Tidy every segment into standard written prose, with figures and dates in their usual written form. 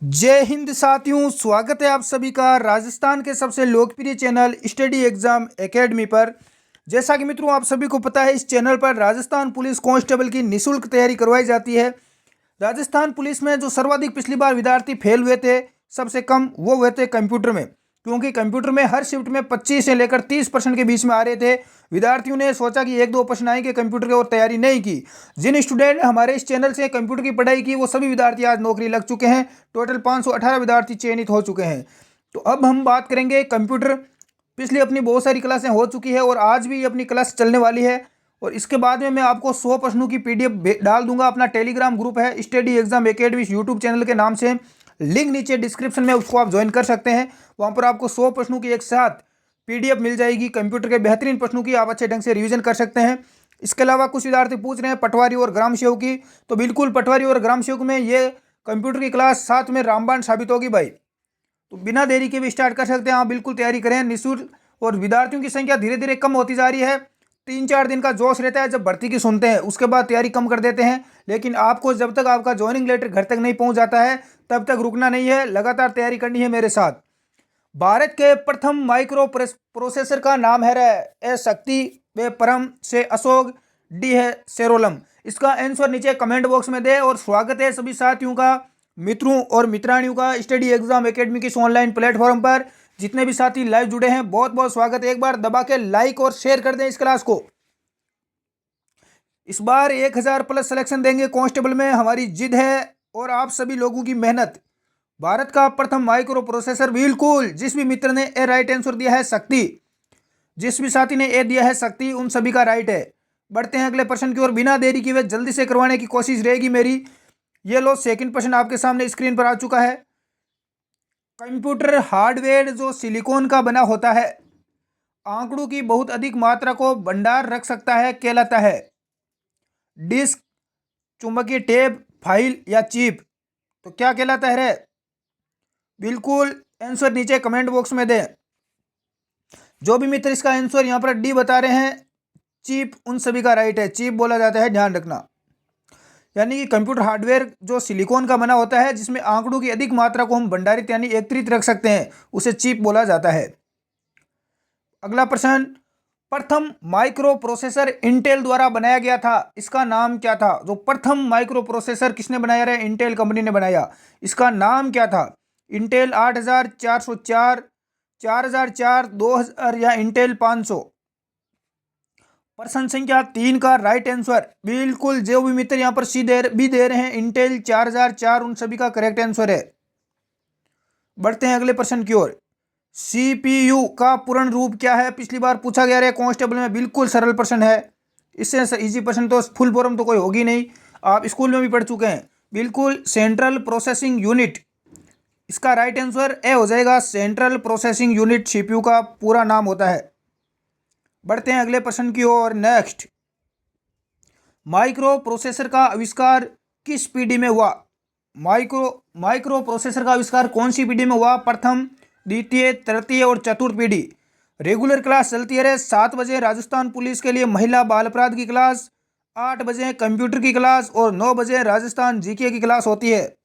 जय हिंद साथियों, स्वागत है आप सभी का राजस्थान के सबसे लोकप्रिय चैनल स्टडी एग्जाम एकेडमी पर। जैसा कि मित्रों आप सभी को पता है, इस चैनल पर राजस्थान पुलिस कांस्टेबल की निःशुल्क तैयारी करवाई जाती है। राजस्थान पुलिस में जो सर्वाधिक पिछली बार विद्यार्थी फेल हुए थे, सबसे कम वो हुए थे कंप्यूटर में, क्योंकि कंप्यूटर में हर शिफ्ट में 25 से लेकर 30% के बीच में आ रहे थे। विद्यार्थियों ने सोचा कि एक दो प्रश्न आएंगे कंप्यूटर के, और तैयारी नहीं की। जिन स्टूडेंट ने हमारे इस चैनल से कंप्यूटर की पढ़ाई की, वो सभी विद्यार्थी आज नौकरी लग चुके हैं। टोटल 518 विद्यार्थी चयनित हो चुके हैं। तो अब हम बात करेंगे कंप्यूटर। पिछली अपनी बहुत सारी क्लासें हो चुकी है और आज भी अपनी क्लास चलने वाली है। और इसके बाद में मैं आपको 100 प्रश्नों की पीडीएफ डाल दूंगा। अपना टेलीग्राम ग्रुप है study exam academy YouTube channel के नाम से, लिंक नीचे डिस्क्रिप्शन में, उसको आप ज्वाइन कर सकते हैं। वहाँ पर आपको 100 प्रश्नों की एक साथ पीडीएफ मिल जाएगी। कंप्यूटर के बेहतरीन प्रश्नों की आप अच्छे ढंग से रिवीजन कर सकते हैं। इसके अलावा कुछ विद्यार्थी पूछ रहे हैं पटवारी और ग्राम सेवक की, तो बिल्कुल पटवारी और ग्राम सेवक में ये कंप्यूटर की क्लास साथ में रामबाण साबित होगी भाई। तो बिना देरी के भी स्टार्ट कर सकते हैं आप। बिल्कुल तैयारी करें निःशुल्क। और विद्यार्थियों की संख्या धीरे धीरे कम होती जा रही है। 3-4 दिन का जोश रहता है जब भर्ती की सुनते हैं, उसके बाद तैयारी कम कर देते हैं। लेकिन आपको जब तक आपका ज्वाइनिंग लेटर घर तक नहीं पहुंच जाता है, तब तक रुकना नहीं है, लगातार तैयारी करनी है मेरे साथ। भारत के प्रथम माइक्रो प्रोसेसर का नाम है ए शक्ति, वे परम से अशोक, डी है सेरोलम। इसका आंसर नीचे कमेंट बॉक्स में दे। और स्वागत है सभी साथियों का, मित्रों और मित्राणियों का स्टडी एग्जाम एकेडमी की इस ऑनलाइन प्लेटफॉर्म पर। जितने भी साथी लाइव जुड़े हैं, बहुत बहुत स्वागत है। एक बार दबा के लाइक और शेयर कर दें इस क्लास को। इस बार 1000 प्लस सिलेक्शन देंगे कांस्टेबल में, हमारी जिद है और आप सभी लोगों की मेहनत। भारत का प्रथम माइक्रो प्रोसेसर, बिल्कुल जिस भी मित्र ने ए राइट आंसर दिया है शक्ति, जिस भी साथी ने ए दिया है शक्ति, उन सभी का राइट है। बढ़ते हैं अगले प्रश्न की ओर। बिना देरी किए जल्दी से करवाने की कोशिश रहेगी मेरी। ये लो, सेकंड प्रश्न आपके सामने स्क्रीन पर आ चुका है। कंप्यूटर हार्डवेयर जो सिलिकॉन का बना होता है, आंकड़ों की बहुत अधिक मात्रा को भंडार रख सकता है, कहलाता है डिस्क, चुंबकीय टेप, फाइल या चिप। तो क्या कहलाता है रे? बिल्कुल आंसर नीचे कमेंट बॉक्स में दें। जो भी मित्र इसका आंसर यहाँ पर डी बता रहे हैं, चिप, उन सभी का राइट है। चिप बोला जाता है, ध्यान रखना। यानी कि कंप्यूटर हार्डवेयर जो सिलिकॉन का बना होता है, जिसमें आंकड़ों की अधिक मात्रा को हम भंडारित यानी एकत्रित रख सकते हैं, उसे चिप बोला जाता है। अगला प्रश्न, प्रथम माइक्रो प्रोसेसर इंटेल द्वारा बनाया गया था, इसका नाम क्या था? जो प्रथम माइक्रो प्रोसेसर किसने बनाया है? इंटेल कंपनी ने बनाया। इसका नाम क्या था? इंटेल 8404, 4004, 2000 या इंटेल 500? प्रश्न संख्या 3 का राइट आंसर, बिल्कुल जो भी मित्र यहाँ पर सी भी दे रहे हैं, इंटेल 4004 उन सभी का करेक्ट आंसर है। बढ़ते हैं अगले प्रश्न की ओर। सीपीयू का पूर्ण रूप क्या है? पिछली बार पूछा गया है कांस्टेबल में, बिल्कुल सरल प्रश्न है। इससे इजी प्रश्न तो फुल फॉर्म तो कोई होगी नहीं, आप स्कूल में भी पढ़ चुके हैं। बिल्कुल सेंट्रल प्रोसेसिंग यूनिट, इसका राइट आंसर ए हो जाएगा। सेंट्रल प्रोसेसिंग यूनिट सीपीयू का पूरा नाम होता है। बढ़ते हैं अगले प्रश्न की ओर। नेक्स्ट, माइक्रो प्रोसेसर का आविष्कार किस पीढ़ी में हुआ? माइक्रो प्रोसेसर का आविष्कार कौन सी पीढ़ी में हुआ? प्रथम, द्वितीय, तृतीय और चतुर्थ पीढ़ी। रेगुलर क्लास चलती है 7 बजे राजस्थान पुलिस के लिए महिला बाल अपराध की क्लास, 8 बजे कंप्यूटर की क्लास और 9 बजे राजस्थान जीके की क्लास होती है।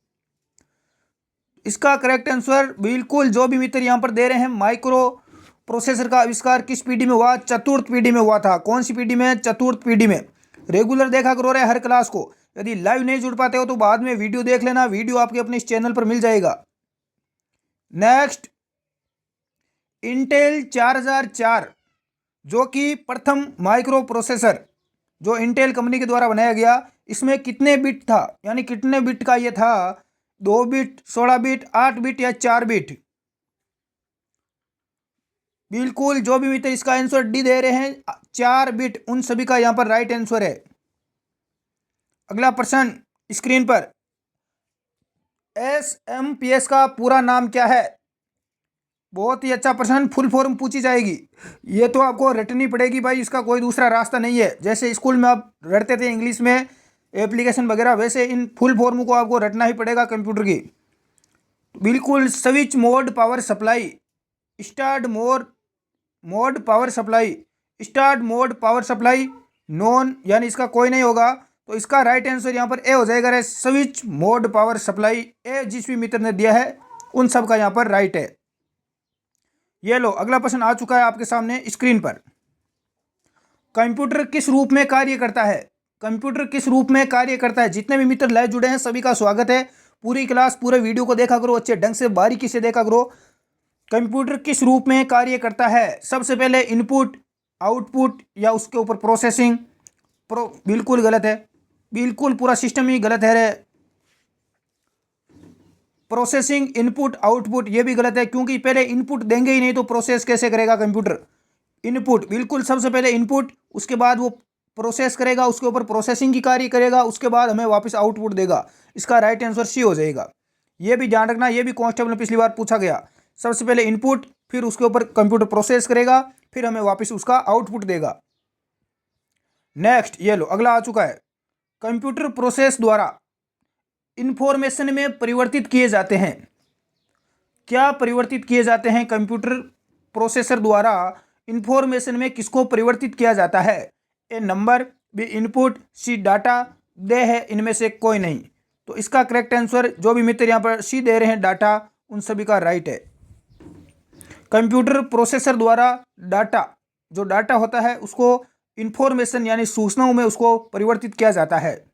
इसका करेक्ट आंसर बिल्कुल जो भी मित्र यहाँ पर दे रहे हैं, माइक्रो प्रोसेसर का आविष्कार किस पीढ़ी में हुआ? चतुर्थ पीढ़ी में हुआ था। कौन सी पीढ़ी में? चतुर्थ पीढ़ी में। रेगुलर देखा करो रे हर क्लास को। यदि लाइव नहीं जुड़ पाते हो तो बाद में वीडियो देख लेना, वीडियो आपके अपने इस चैनल पर मिल जाएगा। नेक्स्ट, इंटेल 4004 जो कि प्रथम माइक्रो प्रोसेसर जो इंटेल कंपनी के द्वारा बनाया गया, इसमें कितने बिट था, यानी कितने बिट का ये था? 2 बिट, 16 बिट, 8 बिट या 4 बिट? बिल्कुल जो भी मित्र इसका आंसर डी दे रहे हैं, 4 बिट, उन सभी का यहां पर राइट आंसर है। अगला प्रश्न स्क्रीन पर, एसएमपीएस का पूरा नाम क्या है? बहुत ही अच्छा प्रश्न, फुल फॉर्म पूछी जाएगी। ये तो आपको रटनी पड़ेगी भाई, इसका कोई दूसरा रास्ता नहीं है। जैसे स्कूल में आप रटते थे इंग्लिश में एप्लीकेशन वगैरह, वैसे इन फुल फॉर्म को आपको रटना ही पड़ेगा कंप्यूटर की। बिल्कुल, switch mode power supply, start mode power supply, start mode power supply, non, यानी इसका कोई नहीं होगा। तो इसका राइट आंसर यहाँ पर ए हो जाएगा। स्विच मोड पावर सप्लाई, ए जिस भी मित्र ने दिया है उन सब का यहाँ पर राइट है। ये लो, अगला प्रश्न आ चुका है आपके सामने स्क्रीन पर। कंप्यूटर किस रूप में कार्य करता है? कंप्यूटर किस रूप में कार्य करता है? जितने भी मित्र लाइव जुड़े हैं सभी का स्वागत है। पूरी क्लास पूरे वीडियो को देखा करो, अच्छे ढंग से बारीकी से देखा करो। कंप्यूटर किस रूप में कार्य करता है? सबसे पहले इनपुट, आउटपुट या उसके ऊपर प्रोसेसिंग। बिल्कुल गलत है, बिल्कुल पूरा सिस्टम ही गलत है रे। प्रोसेसिंग, इनपुट, आउटपुट ये भी गलत है, क्योंकि पहले इनपुट देंगे ही नहीं तो प्रोसेस कैसे करेगा कंप्यूटर? इनपुट बिल्कुल, सबसे पहले इनपुट, उसके बाद वो प्रोसेस करेगा, उसके ऊपर प्रोसेसिंग की कार्य करेगा, उसके बाद हमें वापस आउटपुट देगा। इसका राइट आंसर सी हो जाएगा। ये भी ध्यान रखना, ये भी कांस्टेबल में पिछली बार पूछा गया। सबसे पहले इनपुट, फिर उसके ऊपर कंप्यूटर प्रोसेस करेगा, फिर हमें वापस उसका आउटपुट देगा। नेक्स्ट, ये लो, अगला आ चुका है। कंप्यूटर प्रोसेस द्वारा इंफॉर्मेशन में परिवर्तित किए जाते हैं। क्या परिवर्तित किए जाते हैं? कंप्यूटर प्रोसेसर द्वारा इंफॉर्मेशन में किसको परिवर्तित किया जाता है? A number, B input, C data, दे है इनमें से कोई नहीं। तो इसका करेक्ट आंसर, जो भी मित्र यहाँ पर सी दे रहे हैं डाटा, उन सभी का राइट है। कंप्यूटर प्रोसेसर द्वारा डाटा, जो डाटा होता है उसको इंफॉर्मेशन यानी सूचनाओं में उसको परिवर्तित किया जाता है।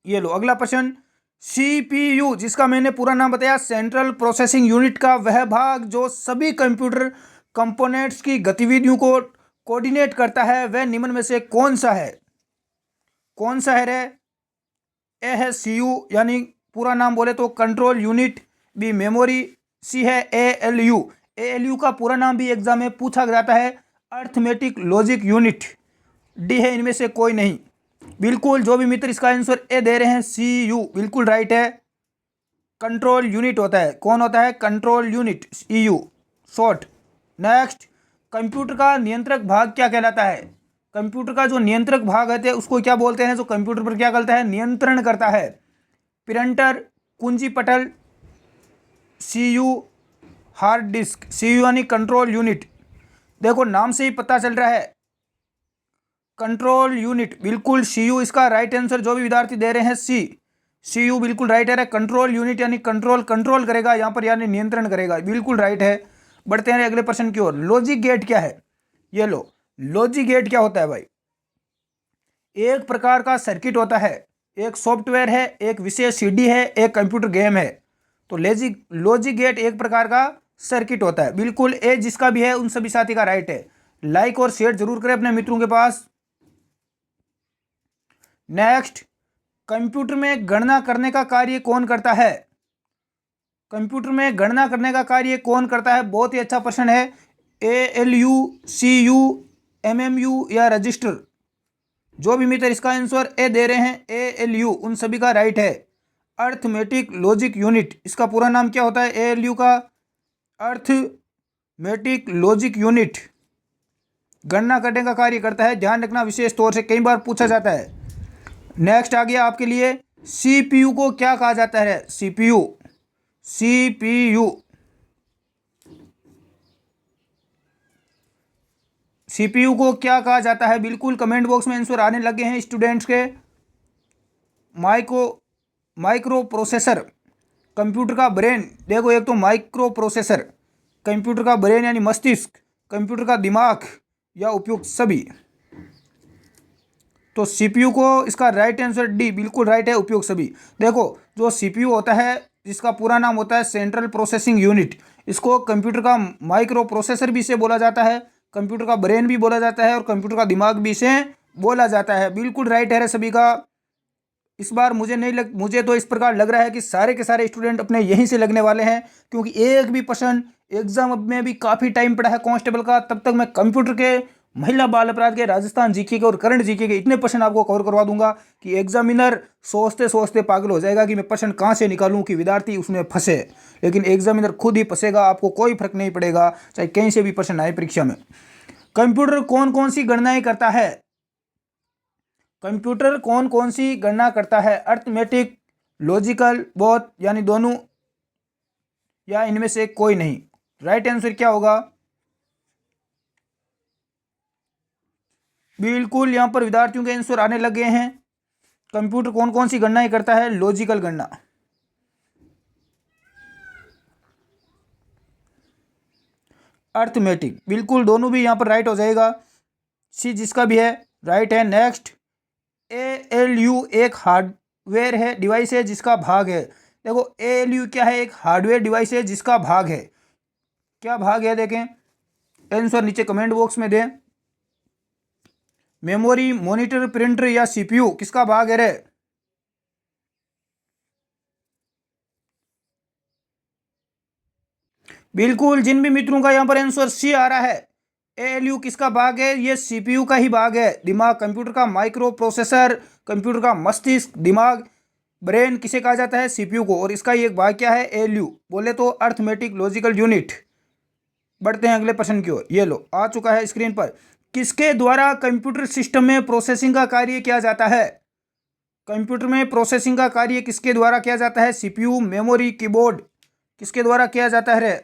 ये लो, अगला प्रश्न। सीपीयू, जिसका मैंने पूरा नाम बताया, सेंट्रल प्रोसेसिंग यूनिट का वह भाग जो सभी कंप्यूटर कंपोनेंट्स की गतिविधियों को कोऑर्डिनेट करता है, वह निम्न में से कौन सा है? कौन सा है रे? ए है सीयू यानी पूरा नाम बोले तो कंट्रोल यूनिट, बी मेमोरी, सी है एएलयू। एएलयू का पूरा नाम भी एग्जाम में पूछा जाता है, अर्थमेटिक लॉजिक यूनिट। डी है इनमें से कोई नहीं। बिल्कुल, जो भी मित्र इसका आंसर ए दे रहे हैं सी यू, बिल्कुल राइट है। कंट्रोल यूनिट होता है। कौन होता है? Control unit, EU short. Next, computer का नियंत्रक भाग क्या कहलाता है? कंप्यूटर का जो नियंत्रक भाग है उसको क्या बोलते हैं? जो कंप्यूटर पर क्या करता है? नियंत्रण करता है। प्रिंटर, कुंजी पटल, सीयू, हार्ड डिस्क। सीयू यानी कंट्रोल यूनिट। देखो नाम से ही पता चल रहा है, कंट्रोल यूनिट, बिल्कुल सीयू इसका राइट आंसर। जो भी विद्यार्थी दे रहे हैं सीयू बिल्कुल राइट है। कंट्रोल यूनिट यानी कंट्रोल करेगा यहाँ पर, यानी नियंत्रण करेगा, बिल्कुल राइट है। बढ़ते हैं अगले प्रश्न की ओर। लॉजिक गेट क्या है? ये लो, लॉजिक गेट क्या होता है भाई? एक प्रकार का सर्किट होता है, एक सॉफ्टवेयर है, एक विशेष सीडी है, एक कंप्यूटर गेम है। तो लॉजिक गेट एक प्रकार का सर्किट होता है। बिल्कुल ए जिसका भी है उन सभी साथी का राइट है। लाइक और शेयर जरूर करें अपने मित्रों के पास। नेक्स्ट, कंप्यूटर में गणना करने का कार्य कौन करता है? कंप्यूटर में गणना करने का कार्य कौन करता है? बहुत ही अच्छा प्रश्न है। एएलयू, सीयू, एमएमयू या रजिस्टर? जो भी मित्र इसका आंसर ए दे रहे हैं एएलयू, उन सभी का राइट है। अर्थमेटिक लॉजिक यूनिट, इसका पूरा नाम क्या होता है? एएलयू का अर्थमेटिक लॉजिक यूनिट गणना करने का कार्य करता है। ध्यान रखना, विशेष तौर से कई बार पूछा जाता है। नेक्स्ट आ गया आपके लिए, सीपीयू को क्या कहा जाता है? सीपीयू को क्या कहा जाता है? बिल्कुल कमेंट बॉक्स में आंसर आने लगे हैं स्टूडेंट्स के। माइक्रो प्रोसेसर, कंप्यूटर का ब्रेन। देखो, एक तो माइक्रो प्रोसेसर, कंप्यूटर का ब्रेन यानी मस्तिष्क, कंप्यूटर का दिमाग या उपयुक्त सभी। तो सीपीयू को इसका राइट आंसर डी, बिल्कुल राइट है, उपयोग सभी। देखो, जो सीपीयू होता है जिसका पूरा नाम होता है सेंट्रल प्रोसेसिंग यूनिट, इसको कंप्यूटर का माइक्रो प्रोसेसर भी इसे बोला जाता है, कंप्यूटर का ब्रेन भी बोला जाता है और कंप्यूटर का दिमाग भी इसे बोला जाता है। बिल्कुल राइट है सभी का। इस बार मुझे तो इस प्रकार लग रहा है कि सारे के सारे स्टूडेंट अपने यहीं से लगने वाले हैं, क्योंकि एक भी प्रश्न एग्जाम में भी काफ़ी टाइम पड़ा है कांस्टेबल का। तब तक मैं कंप्यूटर के, महिला बाल अपराध के, राजस्थान जीके के और करंट जीके के इतने प्रश्न आपको कवर करवा दूंगा कि एग्जामिनर सोचते सोचते पागल हो जाएगा कि मैं प्रश्न कहाँ से निकालूं कि विद्यार्थी उसमें फंसे। लेकिन एग्जामिनर खुद ही फंसेगा, आपको कोई फर्क नहीं पड़ेगा चाहे कहीं से भी प्रश्न आए परीक्षा में। कंप्यूटर कौन कौन सी गणनाएं करता है? कंप्यूटर कौन कौन सी गणना करता है? अर्थमेटिक, लॉजिकल, बोथ यानी दोनों, या इनमें से कोई नहीं? राइट आंसर क्या होगा? बिल्कुल यहाँ पर विद्यार्थियों के आंसर आने लगे हैं। कंप्यूटर कौन कौन सी गणनाएं करता है? लॉजिकल गणना। अर्थमेटिक, बिल्कुल दोनों भी यहाँ पर राइट हो जाएगा। सी जिसका भी है राइट है। नेक्स्ट, ALU एक हार्डवेयर है, डिवाइस है जिसका भाग है। देखो ALU क्या है? एक हार्डवेयर डिवाइस है जिसका भाग है। क्या भाग है? देखें आंसर नीचे कमेंट बॉक्स में दें। मेमोरी, मॉनिटर, प्रिंटर या CPU किसका भाग है रे? बिल्कुल जिन भी मित्रों का यहाँ पर आंसर सी आ रहा है, ALU किसका भाग है? ये CPU का ही भाग है। दिमाग, कंप्यूटर का माइक्रो प्रोसेसर, कंप्यूटर का मस्तिष्क, दिमाग, ब्रेन किसे कहा जाता है? CPU को। और इसका ही एक भाग क्या है? ALU। बोले तो अर्थमेटिक लॉजिकल यूनिट। बढ़ते हैं अगले प्रश्न की ओर। ये लो आ चुका है स्क्रीन पर। किसके द्वारा कंप्यूटर सिस्टम में प्रोसेसिंग का कार्य किया जाता है? कंप्यूटर में प्रोसेसिंग का कार्य किसके द्वारा किया जाता है? CPU, मेमोरी, कीबोर्ड किसके द्वारा किया जाता है रे?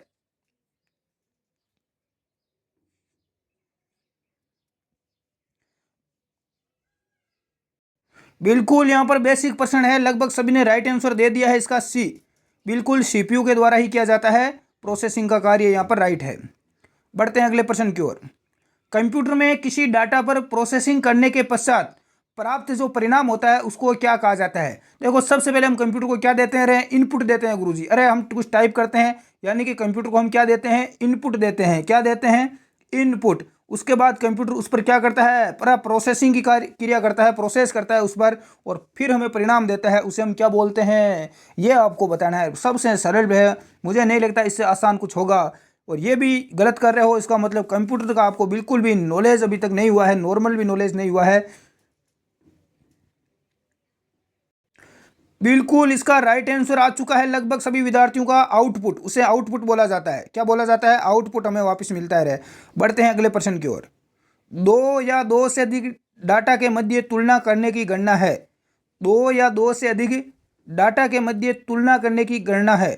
बिल्कुल यहाँ पर बेसिक प्रश्न है, लगभग सभी ने राइट आंसर दे दिया है इसका सी। बिल्कुल CPU के द्वारा ही किया जाता है प्रोसेसिंग का कार्य, यहाँ पर राइट है। बढ़ते हैं अगले प्रश्न की ओर। कंप्यूटर में किसी डाटा पर प्रोसेसिंग करने के पश्चात प्राप्त जो परिणाम होता है उसको क्या कहा जाता है? देखो सबसे पहले हम कंप्यूटर को क्या देते हैं रे? इनपुट देते हैं गुरुजी। अरे हम कुछ टाइप करते हैं, यानी कि कंप्यूटर को हम क्या देते हैं? इनपुट देते हैं। क्या देते हैं? इनपुट। उसके बाद कंप्यूटर उस पर क्या करता है? पूरा प्रोसेसिंग की क्रिया करता है, प्रोसेस करता है उस पर, और फिर हमें परिणाम देता है। उसे हम क्या बोलते हैं? ये आपको बताना है। सबसे सरल है, मुझे नहीं लगता इससे आसान कुछ होगा। और ये भी गलत कर रहे हो, इसका मतलब कंप्यूटर का आपको बिल्कुल भी नॉलेज अभी तक नहीं हुआ है, नॉर्मल भी नॉलेज नहीं हुआ है। बिल्कुल इसका राइट आंसर आ चुका है लगभग सभी विद्यार्थियों का। आउटपुट, उसे आउटपुट बोला जाता है। क्या बोला जाता है? आउटपुट हमें वापस मिलता है। बढ़ते हैं अगले प्रश्न की ओर। दो या दो से अधिक डाटा के मध्य तुलना करने की गणना है। दो या दो से अधिक डाटा के मध्य तुलना करने की गणना है।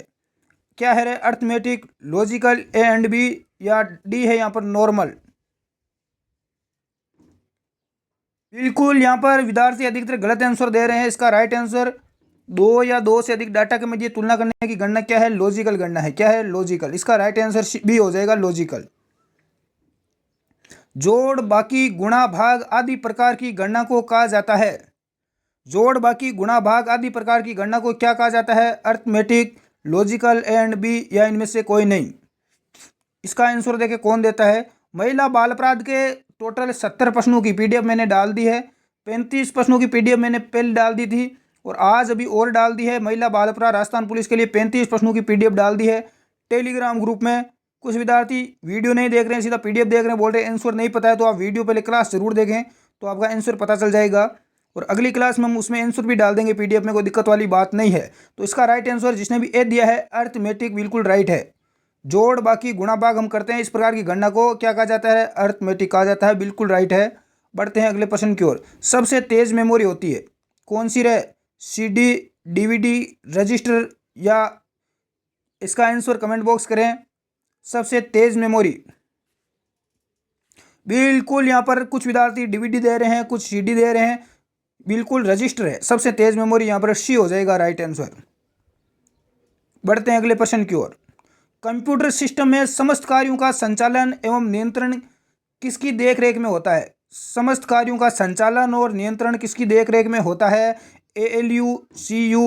क्या है रे? अर्थमेटिक, लॉजिकल, A&B या डी है यहाँ पर नॉर्मल। बिल्कुल यहाँ पर विद्यार्थी अधिकतर गलत आंसर दे रहे हैं। इसका राइट आंसर दो या दो से अधिक डाटा के मध्य तुलना करने की गणना क्या है? लॉजिकल गणना है। क्या है? लॉजिकल। इसका राइट आंसर भी हो जाएगा लॉजिकल। जोड़, बाकी, गुणा, भाग आदि प्रकार की गणना को कहा जाता है। जोड़, बाकी, गुणा, भाग आदि प्रकार की गणना को क्या कहा जाता है? अर्थमेटिक, लॉजिकल, A&B या इनमें से कोई नहीं। इसका आंसर देखे कौन देता है? महिला बाल अपराध के टोटल 70 प्रश्नों की PDF मैंने डाल दी है। 35 प्रश्नों की PDF मैंने पहले डाल दी थी, और आज अभी और डाल दी है। महिला बाल अपराध राजस्थान पुलिस के लिए 35 प्रश्नों की PDF डाल दी है टेलीग्राम ग्रुप में। कुछ विद्यार्थी वीडियो नहीं देख रहे हैं, सीधा PDF देख रहे हैं, बोल रहे हैं आंसर नहीं पता है। तो आप वीडियो पहले क्लास जरूर देखें, तो आपका आंसर पता चल जाएगा। और अगली क्लास में हम उसमें आंसर भी डाल देंगे PDF में, कोई दिक्कत वाली बात नहीं है। तो इसका राइट आंसर जिसने भी ए दिया है अर्थमेटिक, बिल्कुल राइट है। जोड़, बाकी, गुणा, भाग हम करते हैं, इस प्रकार की गणना को क्या कहा जाता है? अर्थमेटिक कहा जाता है। बिल्कुल राइट है। बढ़ते हैं अगले प्रश्न की ओर। सबसे तेज मेमोरी होती है कौन सी रहे? CD, DVD, रजिस्टर या? इसका आंसर कमेंट बॉक्स करें। सबसे तेज मेमोरी, बिल्कुल यहाँ पर कुछ विद्यार्थी DVD दे रहे हैं, कुछ CD दे रहे हैं। बिल्कुल रजिस्टर है सबसे तेज मेमोरी, यहाँ पर सी हो जाएगा राइट आंसर। बढ़ते हैं अगले प्रश्न की ओर। कंप्यूटर सिस्टम में समस्त कार्यों का संचालन एवं नियंत्रण किसकी देखरेख में होता है? समस्त कार्यों का संचालन और नियंत्रण किसकी देखरेख में होता है? ALU, CU,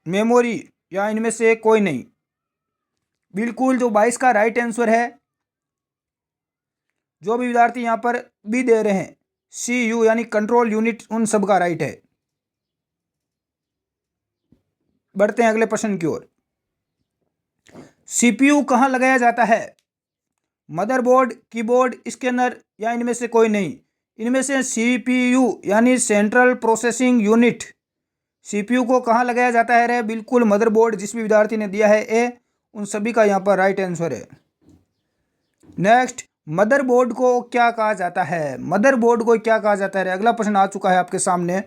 मेमोरी या इनमें से कोई नहीं। बिल्कुल जो 22 का राइट आंसर है, जो भी विद्यार्थी यहाँ पर भी दे रहे हैं, CU यानी कंट्रोल यूनिट, उन सब का राइट है। बढ़ते हैं अगले प्रश्न की ओर। CPU कहाँ लगाया जाता है? मदरबोर्ड, कीबोर्ड, स्कैनर या इनमें से कोई नहीं। इनमें से CPU यानी सेंट्रल प्रोसेसिंग यूनिट, CPU को कहाँ लगाया जाता है रे? बिल्कुल मदरबोर्ड। जिस भी विद्यार्थी ने दिया है A, उन सभी का यहाँ पर राइट आंसर है। नेक्स्ट, मदरबोर्ड को क्या कहा जाता है? मदरबोर्ड को क्या कहा जाता है? अगला प्रश्न आ चुका है आपके सामने।